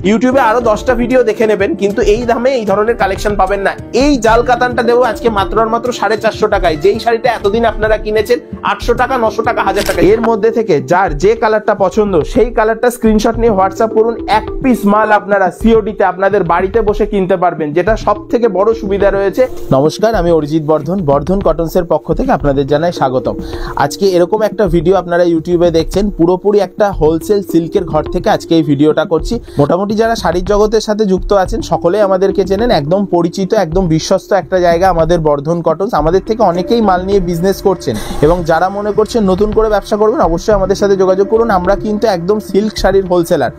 ইউটিউবে আরো 10টা ভিডিও দেখে নেবেন, কিন্তু এই দামে এই ধরনের কালেকশন পাবেন না। এই জাল কাতানটা দেবো আজকে মাত্র আর মাত্র 450 টাকায়। যেই শাড়িটা এতদিন আপনারা কিনেছেন 800 টাকা, 900 টাকা, 1000 টাকা। এর মধ্যে থেকে যার যে কালারটা পছন্দ সেই কালারটা স্ক্রিনশট নিয়ে হোয়াটসঅ্যাপ করুন। এক পিস মাল আপনারা সিওডি তে আপনাদের বাড়িতে বসে কিনতে পারবেন, যেটা সব থেকে বড় সুবিধা রয়েছে। নমস্কার, আমি অরিজিৎ বর্ধন, বর্ধন কটনসের পক্ষ থেকে আপনাদের জানাই স্বাগতম। আজকে এরকম একটা ভিডিও আপনারা ইউটিউবে দেখছেন, পুরোপুরি একটা হোলসেল সিল্কের ঘর থেকে আজকে এই ভিডিওটা করছি। মোটামুটি যারা শাড়ির জগতের সাথে যুক্ত আছেন সকলেই আমাদেরকে চেনেন, একদম পরিচিত, একদম বিশ্বস্ত একটা জায়গা আমাদের বর্ধন কটনস। আমাদের থেকে অনেকেই মাল নিয়ে বিজনেস করছেন এবং যারা মনে করছেন নতুন করে ব্যবসা করবেন অবশ্যই আমাদের সাথে যোগাযোগ করুন। আমরা কিন্তু একদম সিল্ক শাড়ির হোলসেলার।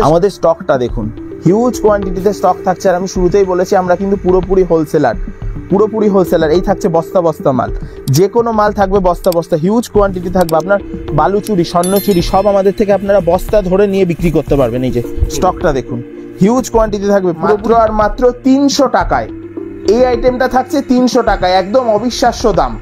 আমাদের স্টকটা দেখুন, হিউজ কোয়ান্টিটিতে স্টক থাকছে। আর আমি শুরুতেই বলেছি আমরা কিন্তু পুরোপুরি হোলসেলার। এই থাকছে বস্তা বস্তা মাল, যে কোনো মাল থাকবে বস্তা বস্তা, হিউজ কোয়ান্টিটি থাকবে। আপনার বালুচুরি, স্বর্ণচুরি সব আমাদের থেকে আপনারা বস্তা ধরে নিয়ে বিক্রি করতে পারবেন। এই যে স্টকটা দেখুন, হিউজ কোয়ান্টিটি থাকবে মাত্র আর মাত্র 300 টাকায়। এই আইটেমটা থাকছে 300 টাকায়, একদম অবিশ্বাস্য দাম।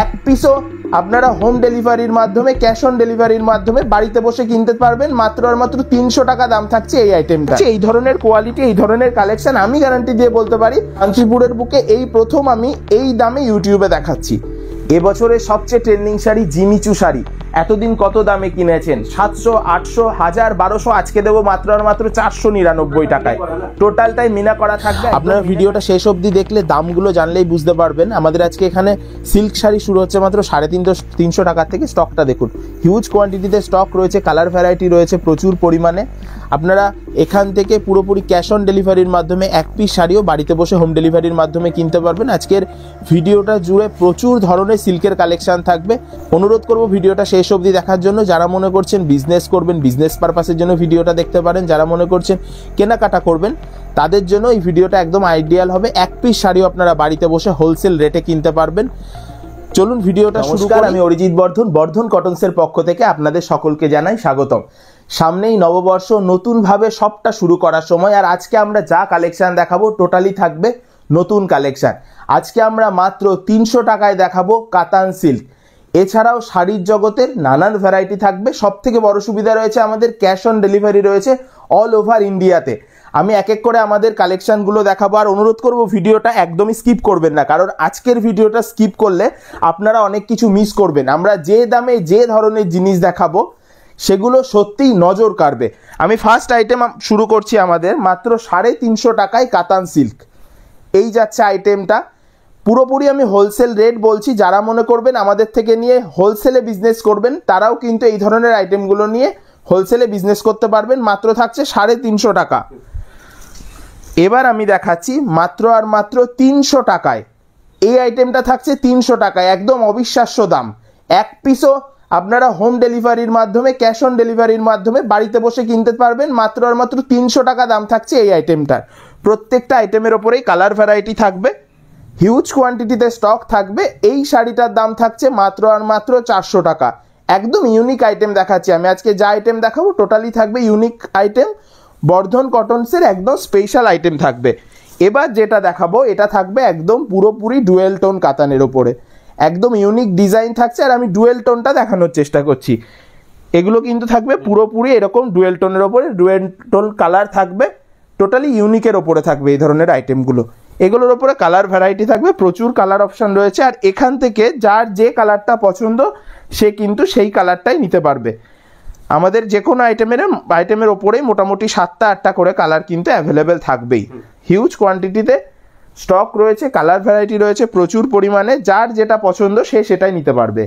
এক পিসও আপনারা হোম ডেলিভারির মাধ্যমে, ক্যাশ অন ডেলিভারির মাধ্যমে বাড়িতে বসে কিনতে পারবেন। মাত্র আর মাত্র 300 টাকা দাম থাকছে এই আইটেমটা। এই ধরনের কোয়ালিটি, এই ধরনের কালেকশন আমি গ্যারান্টি দিয়ে বলতে পারি কাঞ্চিপুরের বুকে এই প্রথম আমি এই দামে ইউটিউবে দেখাচ্ছি। এবছরের সবচেয়ে ট্রেন্ডিং শাড়ি জিমিচু শাড়ি। এতদিন কত দামে কিনেছেন? 700, 800, 1000, 1200, আজকে দেবো মাত্র আর মাত্র 499 টাকায়। টোটালটাই মিনা করা থাকবে। আপনারা ভিডিওটা শেষ অবধি দেখলে দামগুলো জানলেই বুঝতে পারবেন। আমাদের আজকে এখানে সিল্ক শাড়ি শুরু হচ্ছে মাত্র 350 টাকার থেকে। স্টকটা দেখুন, হিউজ কোয়ান্টিটিতে স্টক রয়েছে, কালার ভ্যারাইটি রয়েছে প্রচুর পরিমাণে। আপনারা এখান থেকে পুরোপুরি ক্যাশ অন ডেলিভারির মাধ্যমে এক পিস শাড়িও বাড়িতে বসে হোম ডেলিভারির মাধ্যমে কিনতে পারবেন। আজকের ভিডিওটা জুড়ে প্রচুর ধরনের সিল্কের কালেকশন থাকবে। অনুরোধ করব ভিডিওটা শেষ অবধি দেখার জন্য। যারা মনে করছেন বিজনেস করবেন, বিজনেস পারপাসের জন্য ভিডিওটা দেখতে পারেন। যারা মনে করছেন কেনাকাটা করবেন তাদের জন্য এই ভিডিওটা একদম আইডিয়াল হবে। এক পিস শাড়িও আপনারা বাড়িতে বসে হোলসেল রেটে কিনতে পারবেন। চলুন ভিডিওটা শুরু করি। আমি অরিজিৎ বর্ধন, বর্ধন কটনসের পক্ষ থেকে আপনাদের সকলকে জানাই স্বাগতম। সামনেই নববর্ষ, নতুন ভাবে সবটা শুরু করার সময়। আর আজকে আমরা যা কালেকশন দেখাবো টোটালি থাকবে নতুন কালেকশন। আজকে আমরা মাত্র 300 টাকায় দেখাবো কাতান সিল্ক। এছাড়াও শাড়ির জগতের নানান ভ্যারাইটি থাকবে। সব থেকে বড় সুবিধা রয়েছে আমাদের ক্যাশ অন ডেলিভারি রয়েছে অল ওভার ইন্ডিয়াতে। আমি এক এক করে আমাদের কালেকশনগুলো দেখাবো। আর অনুরোধ করব ভিডিওটা একদমই স্কিপ করবেন না, কারণ আজকের ভিডিওটা স্কিপ করলে আপনারা অনেক কিছু মিস করবেন। আমরা যে দামে যে ধরনের জিনিস দেখাবো সেগুলো সত্যিই নজর কাড়বে। আমি ফার্স্ট আইটেম শুরু করছি আমাদের মাত্র 350 টাকায় কাতান সিল্ক। এই যাচ্ছে আইটেমটা। পুরোপুরি আমি হোলসেল রেট বলছি। যারা মনে করবেন আমাদের থেকে নিয়ে হোলসেলে বিজনেস করবেন তারাও কিন্তু এই ধরনের আইটেমগুলো নিয়ে হোলসেলে বিজনেস করতে পারবেন। মাত্র থাকছে 350 টাকা। এবার আমি দেখাচ্ছি মাত্র আর মাত্র 300 টাকায়। এই আইটেমটা থাকছে 300 টাকায়, একদম অবিশ্বাস্য দাম। এক পিসও আপনারা হোম ডেলিভারির মাধ্যমে, ক্যাশ অন ডেলিভারির মাধ্যমে বাড়িতে বসে কিনতে পারবেন। মাত্র আর মাত্র 300 টাকা দাম থাকছে এই আইটেমটার। প্রত্যেকটা আইটেমের ওপরেই কালার ভ্যারাইটি থাকবে, হিউজ কোয়ান্টিটিতে স্টক থাকবে। এই শাড়িটার দাম থাকছে মাত্র আর মাত্র 400 টাকা। একদম ইউনিক আইটেম দেখাচ্ছি আমি আজকে। যা আইটেম দেখাবো টোটালি থাকবে ইউনিক আইটেম, বর্ধন কটনসের একদম স্পেশাল আইটেম থাকবে। এবার যেটা দেখাবো এটা থাকবে একদম পুরোপুরি ডুয়েল টোন কাতানের ওপরে, একদম ইউনিক ডিজাইন থাকছে। আর আমি ডুয়েল টোনটা দেখানোর চেষ্টা করছি। এগুলো কিন্তু থাকবে পুরোপুরি এরকম ডুয়েল টোনের ওপরে, ডুয়েল টোন কালার থাকবে, টোটালি ইউনিকের ওপরে থাকবে এই ধরনের আইটেমগুলো। এগুলোর ওপরে কালার ভ্যারাইটি থাকবে, প্রচুর কালার অপশন রয়েছে। আর এখান থেকে যার যে কালারটা পছন্দ সে কিন্তু সেই কালারটাই নিতে পারবে। আমাদের যে কোনো আইটেমের ওপরেই মোটামুটি 7টা 8টা করে কালার কিন্তু অ্যাভেলেবেল থাকবেই। হিউজ কোয়ান্টিটিতে স্টক রয়েছে, কালার ভ্যারাইটি রয়েছে প্রচুর পরিমাণে। যার যেটা পছন্দ সে সেটাই নিতে পারবে।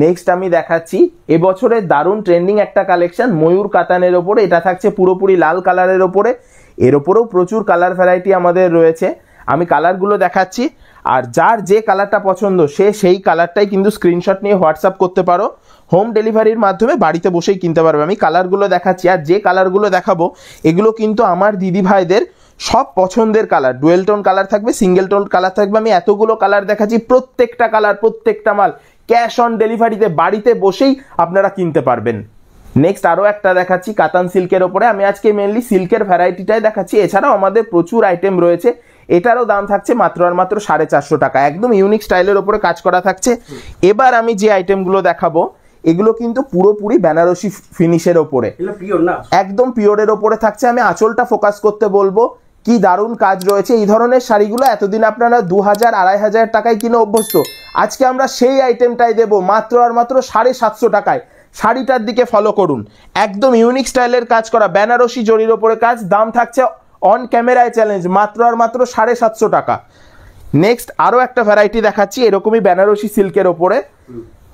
নেক্সট আমি দেখাচ্ছি এবছরের দারুণ ট্রেন্ডিং একটা কালেকশন ময়ূর কাতানের ওপরে। এটা থাকছে পুরোপুরি লাল কালারের ওপরে। এর ওপরেও প্রচুর কালার ভ্যারাইটি আমাদের রয়েছে। আমি কালারগুলো দেখাচ্ছি, আর যার যে কালারটা পছন্দ সে সেই কালারটাই কিন্তু স্ক্রিনশট নিয়ে হোয়াটসঅ্যাপ করতে পারো। হোম ডেলিভারির মাধ্যমে বাড়িতে বসেই কিনতে পারবে। আমি কালারগুলো দেখাচ্ছি, আর যে কালারগুলো দেখাবো এগুলো কিন্তু আমার দিদি ভাইদের সব পছন্দের কালার। ডুয়েল টোন কালার থাকবে, সিঙ্গেল টোন কালার থাকবে। আমি এতগুলো কালার দেখাচ্ছি, প্রত্যেকটা কালার, প্রত্যেকটা মাল ক্যাশ অন ডেলিভারিতে বাড়িতে বসেই আপনারা কিনতে পারবেন। নেক্সট আরও একটা দেখাচ্ছি কাতান সিল্কের ওপরে। আমি আজকে মেনলি সিল্কের ভ্যারাইটিটাই দেখাচ্ছি, এছাড়াও আমাদের প্রচুর আইটেম রয়েছে। এটারও দাম থাকছে মাত্র আর মাত্র 450 টাকা। একদম ইউনিক স্টাইলের ওপরে কাজ করা থাকছে। এবার আমি যে আইটেমগুলো দেখাবো এগুলো কিন্তু পুরোপুরি বেনারসি ফিনিশের ওপরে, একদম পিওরের ওপরে থাকছে। আমি আঁচলটা ফোকাস করতে বলবো, কি দারুণ কাজ রয়েছে। এই ধরনের শাড়িগুলো এতদিন আপনারা 2000-2500 টাকায় কিনে অভ্যস্ত, আজকে আমরা সেই আইটেমটাই দেবো মাত্র আর মাত্র 750 টাকায়। শাড়িটার দিকে ফলো করুন, একদম ইউনিক স্টাইলের কাজ করা বেনারসি জরির ওপরে কাজ, দাম থাকছে অন ক্যামেরায় চ্যালেঞ্জ মাত্র আর মাত্র 750 টাকা। নেক্সট আরো একটা ভ্যারাইটি দেখাচ্ছি এরকমই বেনারসি সিল্কের ওপরে,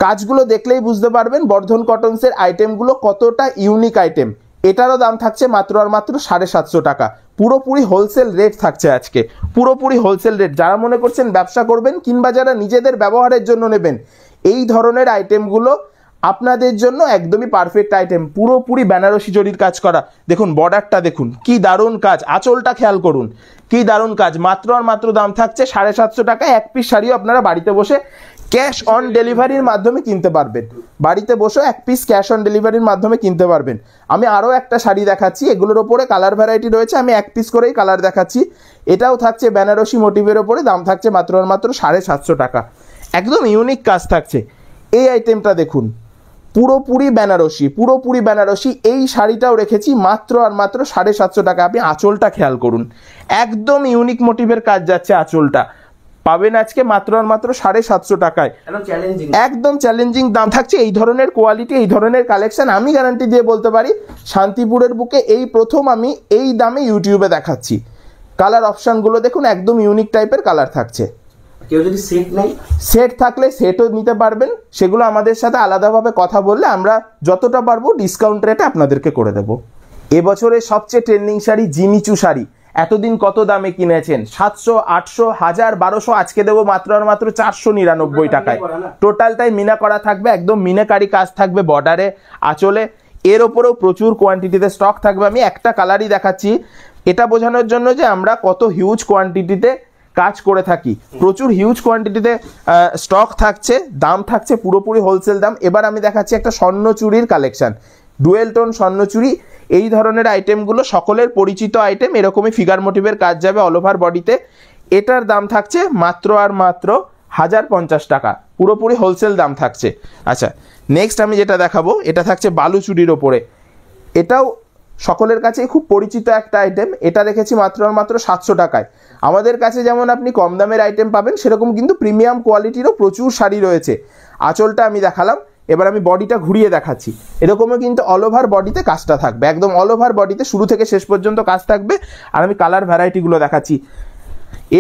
কাজগুলো দেখলেই বুঝতে পারবেন বর্ধন কটনসের আইটেমগুলো কতটা ইউনিক আইটেম। এটারও দাম থাকছে মাত্র আর মাত্র 750 টাকা, পুরোপুরি হোলসেল রেট থাকছে আজকে, পুরোপুরি হোলসেল রেট। যারা মনে করছেন ব্যবসা করবেন কিংবা যারা নিজেদের ব্যবহারের জন্য নেবেন, এই ধরনের আইটেমগুলো আপনাদের জন্য একদমই পারফেক্ট আইটেম। পুরোপুরি বেনারসি জরির কাজ করা, দেখুন বর্ডারটা দেখুন কি দারুণ কাজ, আঁচলটা খেয়াল করুন কি দারুণ কাজ। মাত্র আর মাত্র দাম থাকছে 750 টাকায়। এক পিস শাড়িও আপনারা বাড়িতে বসে ক্যাশ অন ডেলিভারির মাধ্যমে কিনতে পারবেন, বাড়িতে বসে এক পিস ক্যাশ অন ডেলিভারির মাধ্যমে কিনতে পারবেন। আমি আরও একটা শাড়ি দেখাচ্ছি, এগুলোর ওপরে কালার ভ্যারাইটি রয়েছে, আমি এক পিস করেই কালার দেখাচ্ছি। এটাও থাকছে বেনারসি মোটিভের ওপরে, দাম থাকছে মাত্র আর মাত্র 750 টাকা, একদম ইউনিক কাজ থাকছে। এই আইটেমটা দেখুন পুরোপুরি বেনারসি, পুরোপুরি বেনারসি। এই শাড়িটাও রেখেছি মাত্র আর মাত্র 750 টাকা। আপনি আঁচলটা খেয়াল করুন, একদম ইউনিক মোটিভের কাজ যাচ্ছে, আঁচলটা পাবেন আজকে মাত্র আর মাত্র 750 টাকায়, একদম চ্যালেঞ্জিং দাম থাকছে। এই ধরনের কোয়ালিটি, এই ধরনের কালেকশন আমি গ্যারান্টি দিয়ে বলতে পারি শান্তিপুরের বুকে এই প্রথম আমি এই দামে ইউটিউবে দেখাচ্ছি। কালার অপশনগুলো দেখুন, একদম ইউনিক টাইপের কালার থাকছে। কেউ যদি সেট নেই, সেট থাকলে সেটও নিতে পারবেন, সেগুলো আমাদের সাথে আলাদাভাবে কথা বললে আমরা যতটা পারবো ডিসকাউন্ট রেটে আপনাদেরকে করে দেবো। এবছরের সবচেয়ে ট্রেন্ডিং শাড়ি জিমিচু শাড়ি, এতদিন কত দামে কিনেছেন 700, 800, 1000, 1200, আজকে দেবো মাত্র আর মাত্র 499 টাকায়। টোটালটাই মিনা করা থাকবে, একদম মিনাকারি কাজ থাকবে বর্ডারে, আঁচলে। এর ওপরেও প্রচুর কোয়ান্টিটিতে স্টক থাকবে। আমি একটা কালারই দেখাচ্ছি, এটা বোঝানোর জন্য যে আমরা কত হিউজ কোয়ান্টিটিতে কাজ করে থাকি। প্রচুর হিউজ কোয়ান্টিটিতে স্টক থাকছে, দাম থাকছে পুরোপুরি হোলসেল দাম। এবার আমি দেখাচ্ছি একটা স্বর্ণচুরির কালেকশন, ডুয়েল টোন স্বর্ণচুরি। এই ধরনের আইটেমগুলো সকলের পরিচিত আইটেম, এরকমই ফিগার মোটিভের কাজ যাবে অল ওভার বডিতে। এটার দাম থাকছে মাত্র আর মাত্র 1050 টাকা, পুরোপুরি হোলসেল দাম থাকছে। আচ্ছা, নেক্সট আমি যেটা দেখাবো এটা থাকছে বালুচুরির ওপরে, এটাও সকলের কাছেই খুব পরিচিত একটা আইটেম। এটা রেখেছি মাত্র আর মাত্র 700 টাকায়। আমাদের কাছে যেমন আপনি কম দামের আইটেম পাবেন, সেরকম কিন্তু প্রিমিয়াম কোয়ালিটিরও প্রচুর শাড়ি রয়েছে। আঁচলটা আমি দেখালাম, এবার আমি বডিটা ঘুরিয়ে দেখাচ্ছি। এরকমও কিন্তু অল ওভার বডিতে কাজটা থাকবে, একদম অল ওভার বডিতে শুরু থেকে শেষ পর্যন্ত কাজ থাকবে। আর আমি কালার ভ্যারাইটিগুলো দেখাচ্ছি,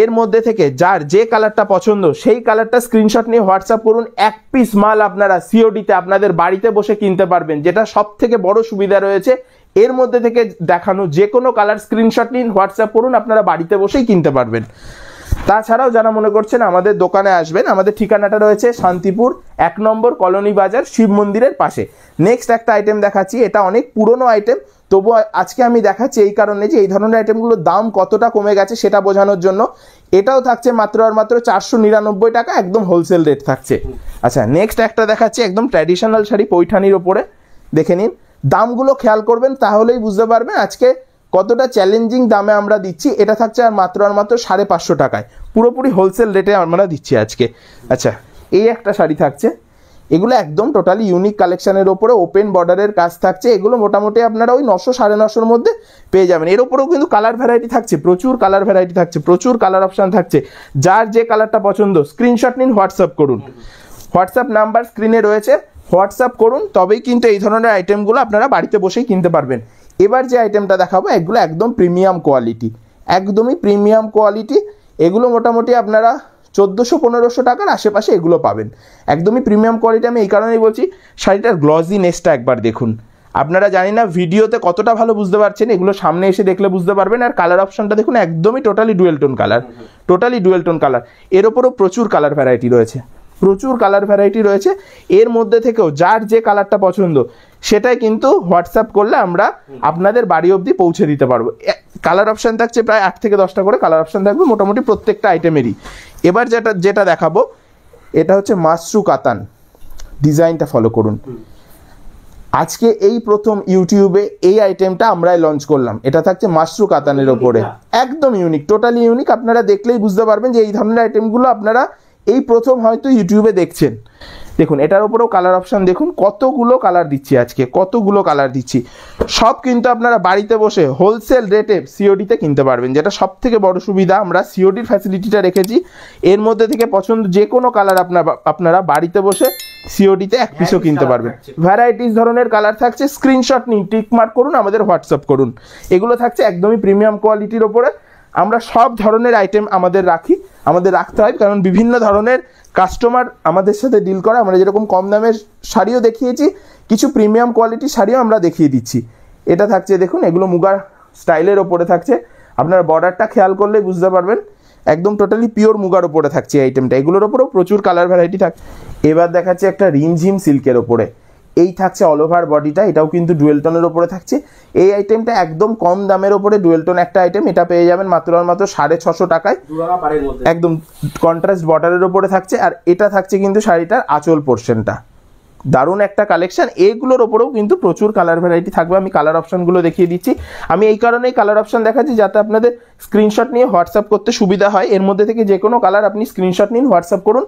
এর মধ্যে থেকে যার যে কালারটা পছন্দ সেই কালারটা স্ক্রিনশট নিয়ে হোয়াটসঅ্যাপ করুন। এক পিস মাল আপনারা সিওডিতে আপনাদের বাড়িতে বসে কিনতে পারবেন, যেটা সব থেকে বড় সুবিধা রয়েছে। এর মধ্যে থেকে দেখানো যে কোনো কালার স্ক্রিনশট নিন, হোয়াটসঅ্যাপ করুন, আপনারা বাড়িতে বসেই কিনতে পারবেন। তাছাড়াও যারা মনে করছেন আমাদের দোকানে আসবেন, আমাদের ঠিকানাটা রয়েছে শান্তিপুর 1 নম্বর কলোনি বাজার, শিব মন্দিরের পাশে। নেক্সট একটা আইটেম দেখাচ্ছি, এটা অনেক পুরনো আইটেম, তবু আজকে আমি দেখাচ্ছি এই কারণে যে এই ধরনের আইটেমগুলোর দাম কতটা কমে গেছে সেটা বোঝানোর জন্য। এটাও থাকছে মাত্র আর মাত্র 499 টাকা, একদম হোলসেল রেট থাকছে। আচ্ছা, নেক্সট একটা দেখাচ্ছি একদম ট্র্যাডিশনাল শাড়ি পৈঠানির ওপরে, দেখে নিন। দামগুলো খেয়াল করবেন, তাহলেই বুঝতে পারবেন আজকে কতটা চ্যালেঞ্জিং দামে আমরা দিচ্ছি। এটা থাকছে আর মাত্র 550 টাকায়, পুরোপুরি হোলসেল রেটে আমরা দিচ্ছি আজকে। আচ্ছা, এই একটা শাড়ি থাকছে, এগুলো একদম টোটালি ইউনিক কালেকশনের ওপরে ওপেন বর্ডারের কাজ থাকছে। এগুলো মোটামুটি আপনারা ওই 900, 950-এর মধ্যে পেয়ে যাবেন। এর ওপরেও কিন্তু কালার ভ্যারাইটি থাকছে, প্রচুর কালার ভ্যারাইটি থাকছে, প্রচুর কালার অপশান থাকছে। যার যে কালারটা পছন্দ স্ক্রিনশট নিন, হোয়াটসঅ্যাপ করুন। হোয়াটসঅ্যাপ নাম্বার স্ক্রিনে রয়েছে, হোয়াটসঅ্যাপ করুন, তবেই কিন্তু এই ধরনের আইটেমগুলো আপনারা বাড়িতে বসেই কিনতে পারবেন। এবার যে আইটেমটা দেখাবো এগুলো একদম প্রিমিয়াম কোয়ালিটি, একদমই প্রিমিয়াম কোয়ালিটি। এগুলো মোটামুটি আপনারা 1400-1500 টাকার আশেপাশে এগুলো পাবেন, একদমই প্রিমিয়াম কোয়ালিটি। আমি এই কারণেই বলছি, শাড়িটার গ্লজিনেসটা একবার দেখুন। আপনারা জানি না ভিডিওতে কতটা ভালো বুঝতে পারছেন, এগুলো সামনে এসে দেখলে বুঝতে পারবেন। আর কালার অপশনটা দেখুন, একদমই totally dual tone colour, totally dual tone colour. এর ওপরও প্রচুর কালার ভ্যারাইটি রয়েছে, প্রচুর কালার ভ্যারাইটি রয়েছে। এর মধ্যে থেকেও যার যে কালারটা পছন্দ সেটাই কিন্তু হোয়াটসঅ্যাপ করলে আমরা আপনাদের বাড়ি অবধি পৌঁছে দিতে পারবো। কালার অপশান থাকছে প্রায় 8 থেকে 10টা করে কালার অপশান থাকবে মোটামুটি প্রত্যেকটা আইটেমেরই। এবার যেটা দেখাবো এটা হচ্ছে মাশরু কাতান, ডিজাইনটা ফলো করুন। আজকে এই প্রথম ইউটিউবে এই আইটেমটা আমরাই লঞ্চ করলাম। এটা থাকছে মাশরু কাতানের ওপরে, একদম ইউনিক, টোটালি ইউনিক। আপনারা দেখলেই বুঝতে পারবেন যে এই ধরনের আইটেমগুলো আপনারা এই প্রথম হয়তো ইউটিউবে দেখছেন। দেখুন এটার উপরেও কালার অপশন দেখুন, কতগুলো কালার দিচ্ছি আজকে, কতগুলো কালার দিচ্ছি। সব কিন্তু আপনারা বাড়িতে বসে হোলসেল রেটে সিওডিতে কিনতে পারবেন, যেটা সব থেকে বড় সুবিধা। আমরা সিওডির ফ্যাসিলিটিটা রেখেছি, এর মধ্যে থেকে পছন্দ যে কোনো কালার আপনারা বাড়িতে বসে সিওডিতে এক পিসও কিনতে পারবেন। ভ্যারাইটিস ধরনের কালার থাকছে, স্ক্রিনশট নিন, টিক মার্ক করুন, আমাদের হোয়াটসঅ্যাপ করুন। এগুলো থাকছে একদমই প্রিমিয়াম কোয়ালিটির ওপরে। আমরা সব ধরনের আইটেম আমাদের রাখতে হয়, কারণ বিভিন্ন ধরনের কাস্টমার আমাদের সাথে ডিল করে। আমরা যেরকম কম দামের শাড়িও দেখিয়েছি, কিছু প্রিমিয়াম কোয়ালিটির শাড়িও আমরা দেখিয়ে দিচ্ছি। এটা থাকছে দেখুন, এগুলো মুগা স্টাইলের ওপরে থাকছে, আপনার বর্ডারটা খেয়াল করলেই বুঝতে পারবেন, একদম টোটালি পিওর মুগার ওপরে থাকছে এই আইটেমটা। এগুলোর ওপরেও প্রচুর কালার ভ্যারাইটি থাকে। এবার দেখাচ্ছে একটা রিমঝিম সিল্কের ওপরে, এই থাকছে অল ওভার বডিটা, এটাও কিন্তু ডুয়েল টোনের ওপরে থাকছে। এই আইটেমটা একদম কম দামের ওপরে, ডুয়েল টোন একটা আইটেম, এটা পেয়ে যাবেন মাত্র 650 টাকায়, একদম কন্ট্রাস্ট বর্ডারের ওপরে থাকছে। আর এটা থাকছে কিন্তু শাড়িটার আঁচল পোর্শনটা, দারুণ একটা কালেকশন। এগুলোর ওপরেও কিন্তু প্রচুর কালার ভ্যারাইটি থাকবে। আমি কালার অপশনগুলো দেখিয়ে দিচ্ছি। আমি এই কারণেই কালার অপশন দেখাচ্ছি যাতে আপনাদের স্ক্রিনশট নিয়ে হোয়াটসঅ্যাপ করতে সুবিধা হয়। এর মধ্যে থেকে যে কোনো কালার আপনি স্ক্রিনশট নিন, হোয়াটসঅ্যাপ করুন,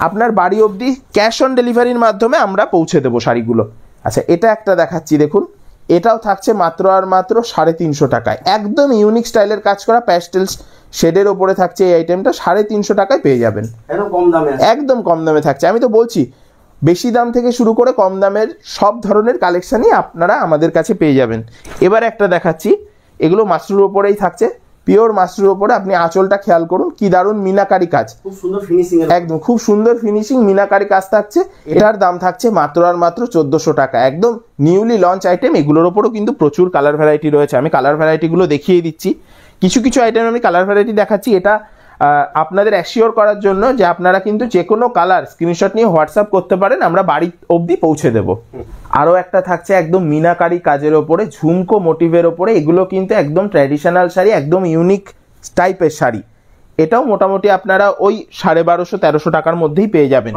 আপনার বাড়ি অবধি ক্যাশ অন ডেলিভারির মাধ্যমে আমরা পৌঁছে দেবো শাড়িগুলো। আচ্ছা, এটা একটা দেখাচ্ছি দেখুন, এটাও থাকছে মাত্র আর মাত্র 350 টাকায়, একদম ইউনিক স্টাইলের কাজ করা প্যাস্টেলস শেডের ওপরে থাকছে এই আইটেমটা। 350 টাকায় পেয়ে যাবেন, একদম কম দামে থাকছে। আমি তো বলছি বেশি দাম থেকে শুরু করে কম দামের সব ধরনের কালেকশনই আপনারা আমাদের কাছে পেয়ে যাবেন। এবার একটা দেখাচ্ছি, এগুলো মাশরুর ওপরেই থাকছে, পিওর মাশরুর ওপরে। আপনি আঁচলটা খেয়াল করুন, কি দারুণ মিনাকারি কাজ, খুব সুন্দর ফিনিশিং, একদম খুব সুন্দর ফিনিশিং, মিনাকারি কাজ থাকছে। এটার দাম থাকছে মাত্র আর মাত্র 1400 টাকা, একদম নিউলি লঞ্চ আইটেম। এগুলোর ওপরও কিন্তু প্রচুর কালার ভ্যারাইটি রয়েছে, আমি কালার ভ্যারাইটিগুলো দেখিয়ে দিচ্ছি। কিছু কিছু আইটেম আমি কালার ভ্যারাইটি দেখাচ্ছি, এটা আপনাদের অ্যাসিওর করার জন্য যে আপনারা কিন্তু যে কোনো কালার স্ক্রিনশট নিয়ে হোয়াটসঅ্যাপ করতে পারেন, আমরা বাড়ি অবধি পৌঁছে দেব। আরও একটা থাকছে একদম মিনাকারি কাজের ওপরে, ঝুমকো মোটিভের ওপরে, এগুলো কিন্তু একদম ট্র্যাডিশনাল শাড়ি, একদম ইউনিক টাইপের শাড়ি। এটাও মোটামুটি আপনারা ওই 1250-1300 টাকার মধ্যেই পেয়ে যাবেন,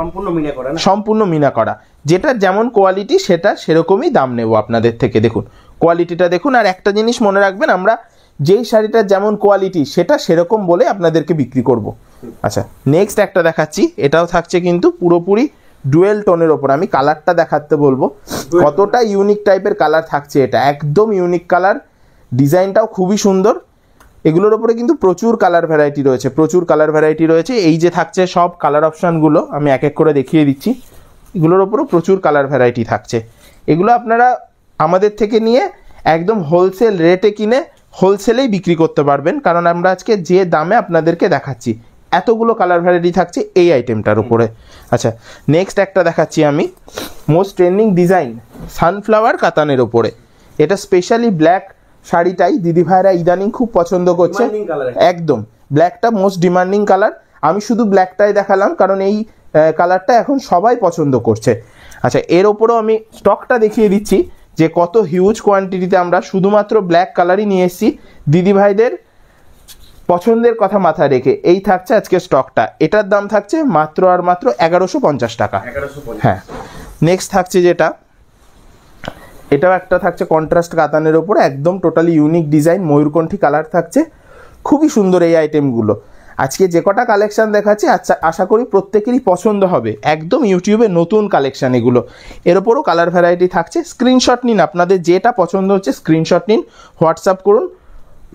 সম্পূর্ণ মিনা করা। যেটা যেমন কোয়ালিটি সেটা সেরকমই দাম নেব আপনাদের থেকে। দেখুন কোয়ালিটিটা দেখুন। আর একটা জিনিস মনে রাখবেন, আমরা যেই শাড়িটার যেমন কোয়ালিটি সেটা সেরকম বলে আপনাদেরকে বিক্রি করব। আচ্ছা, নেক্সট একটা দেখাচ্ছি, এটাও থাকছে কিন্তু পুরোপুরি ডুয়েল টোনের ওপর। আমি কালারটা দেখাতে বলবো, কতটা ইউনিক টাইপের কালার থাকছে, এটা একদম ইউনিক কালার, ডিজাইনটাও খুবই সুন্দর। এগুলোর ওপরে কিন্তু প্রচুর কালার ভ্যারাইটি রয়েছে, প্রচুর কালার ভ্যারাইটি রয়েছে। এই যে থাকছে সব কালার অপশানগুলো আমি এক এক করে দেখিয়ে দিচ্ছি। এগুলোর ওপরেও প্রচুর কালার ভ্যারাইটি থাকছে। এগুলো আপনারা আমাদের থেকে নিয়ে একদম হোলসেল রেটে কিনে হোলসেলেই বিক্রি করতে পারবেন, কারণ আমরা আজকে যে দামে আপনাদেরকে দেখাচ্ছি, এতগুলো কালার ভ্যারাইটি থাকছে এই আইটেমটার উপরে। আচ্ছা, নেক্সট একটা দেখাচ্ছি আমি, মোস্ট ট্রেন্ডিং ডিজাইন সানফ্লাওয়ার কাতানের ওপরে। এটা স্পেশালি ব্ল্যাক শাড়িটাই দিদি ভাইরা ইদানিং খুব পছন্দ করছে, একদম ব্ল্যাকটা মোস্ট ডিমান্ডিং কালার। আমি শুধু ব্ল্যাকটাই দেখালাম কারণ এই কালারটা এখন সবাই পছন্দ করছে। আচ্ছা, এর ওপরেও আমি স্টকটা দেখিয়ে দিচ্ছি যে কত হিউজ কোয়ান্টিটিতে আমরা শুধুমাত্র ব্ল্যাক কালারই নিয়ে এসেছি দিদি ভাইদের পছন্দের কথা মাথায় রেখে। এই থাকছে আজকে স্টকটা, এটার দাম থাকছে মাত্র আর মাত্র 1150 টাকা। হ্যাঁ, নেক্সট থাকছে যেটা, এটাও একটা থাকছে কন্ট্রাস্ট কাতানের ওপর, একদম টোটালি ইউনিক ডিজাইন, ময়ূরকণ্ঠী কালার থাকছে, খুবই সুন্দর এই আইটেমগুলো। আজকে যে কটা কালেকশন দেখাচ্ছি আশা করি প্রত্যেকেরই পছন্দ হবে, একদম ইউটিউবে নতুন কালেকশন এগুলো। এর ওপরও কালার ভ্যারাইটি থাকছে, স্ক্রিনশট নিন, আপনাদের যেটা পছন্দ হচ্ছে স্ক্রিনশট নিন, হোয়াটসঅ্যাপ করুন।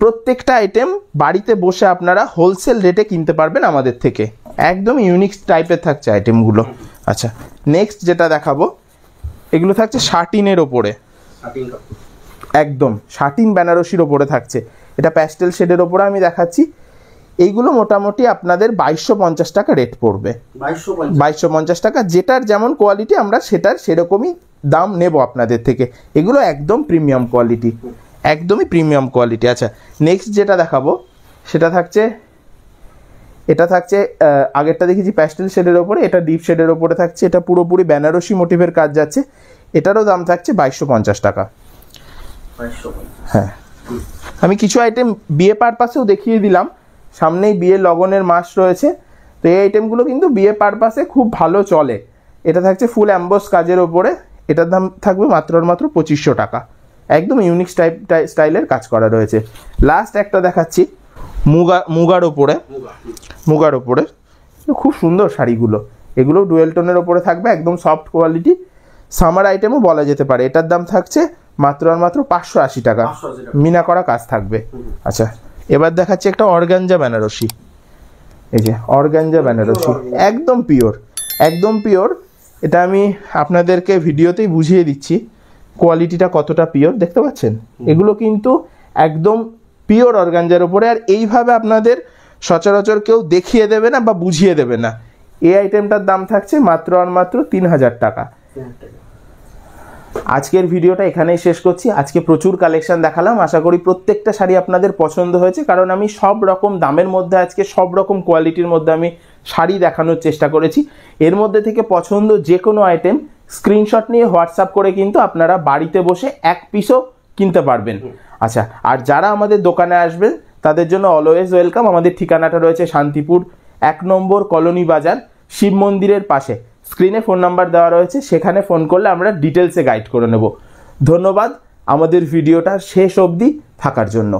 প্রত্যেকটা আইটেম বাড়িতে বসে আপনারা হোলসেল রেটে কিনতে পারবেন আমাদের থেকে, একদম ইউনিক টাইপের থাকছে আইটেমগুলো। আচ্ছা, নেক্সট যেটা দেখাবো, এগুলো থাকছে শাটিনের ওপরে, একদম শাটিন বেনারসির ওপরে থাকছে। এটা প্যাস্টেল শেডের ওপরে আমি দেখাচ্ছি। এইগুলো মোটামুটি আপনাদের 2250 টাকা রেট পড়বে, 2250 টাকা। যেটার যেমন কোয়ালিটি আমরা সেটার সেরকমই দাম নেব আপনাদের থেকে। এগুলো একদম প্রিমিয়াম কোয়ালিটি, একদমই প্রিমিয়াম কোয়ালিটি। আচ্ছা, নেক্সট যেটা দেখাবো সেটা থাকছে, এটা থাকছে আগেরটা দেখেছি প্যাস্টেল শেডের ওপরে, এটা ডিপ শেডের ওপরে থাকছে। এটা পুরোপুরি বেনারসি মোটিভের কাজ যাচ্ছে। এটারও দাম থাকছে 2250 টাকা। হ্যাঁ, আমি কিছু আইটেম বিয়ে পারপাসেও দেখিয়ে দিলাম, সামনেই বিয়ে লগনের মাস রয়েছে, তো এই আইটেমগুলো কিন্তু বিয়ে পারপাসে খুব ভালো চলে। এটা থাকছে ফুল অ্যাম্বস কাজের ওপরে, এটার দাম থাকবে মাত্র 2500 টাকা, একদম ইউনিক স্টাইলের কাজ করা রয়েছে। লাস্ট একটা দেখাচ্ছি মুগার ওপরে, খুব সুন্দর শাড়িগুলো, এগুলো ডুয়েল টোনের ওপরে থাকবে, একদম সফট কোয়ালিটি, সামার আইটেমও বলা যেতে পারে। এটার দাম থাকছে মাত্র আর মাত্র 580 টাকা, 580 টাকা। মিনা করা কাজ থাকবে। আচ্ছা, এবার দেখাচ্ছি একটা অর্গানজা বেনারসি। এই যে অর্গানজা বেনারসি, একদম পিওর, একদম পিওর। এটা আমি আপনাদেরকে ভিডিওতেই বুঝিয়ে দিচ্ছি কোয়ালিটিটা কতটা পিওর, দেখতে পাচ্ছেন? এগুলো কিন্তু একদম পিওর অর্গানজার উপরে, আর এইভাবে আপনাদের সচরাচর কেউ দেখিয়ে দেবে না বা বুঝিয়ে দেবে না। এই আইটেমটার দাম থাকছে মাত্র আর মাত্র 3000 টাকা। আজকের ভিডিওটা এখানেই শেষ করছি। আজকে প্রচুর কালেকশন দেখালাম, আশা করি প্রত্যেকটা শাড়ি আপনাদের পছন্দ হয়েছে, কারণ আমি সব রকম দামের মধ্যে আজকে সব রকম কোয়ালিটির মধ্যে আমি শাড়ি দেখানোর চেষ্টা করেছি। এর মধ্যে থেকে পছন্দ যে কোনো আইটেম স্ক্রিনশট নিয়ে হোয়াটসঅ্যাপ করে কিন্তু আপনারা বাড়িতে বসে এক পিসও কিনতে পারবেন। আচ্ছা, আর যারা আমাদের দোকানে আসবেন তাদের জন্য অলওয়েজ ওয়েলকাম। আমাদের ঠিকানাটা রয়েছে শান্তিপুর 1 নম্বর কলোনি বাজার, শিব মন্দিরের পাশে। স্ক্রিনে ফোন নাম্বার দেওয়া রয়েছে, সেখানে ফোন করলে আমরা ডিটেলসে গাইড করে নেব। ধন্যবাদ আমাদের ভিডিওটা শেষ অবধি থাকার জন্য।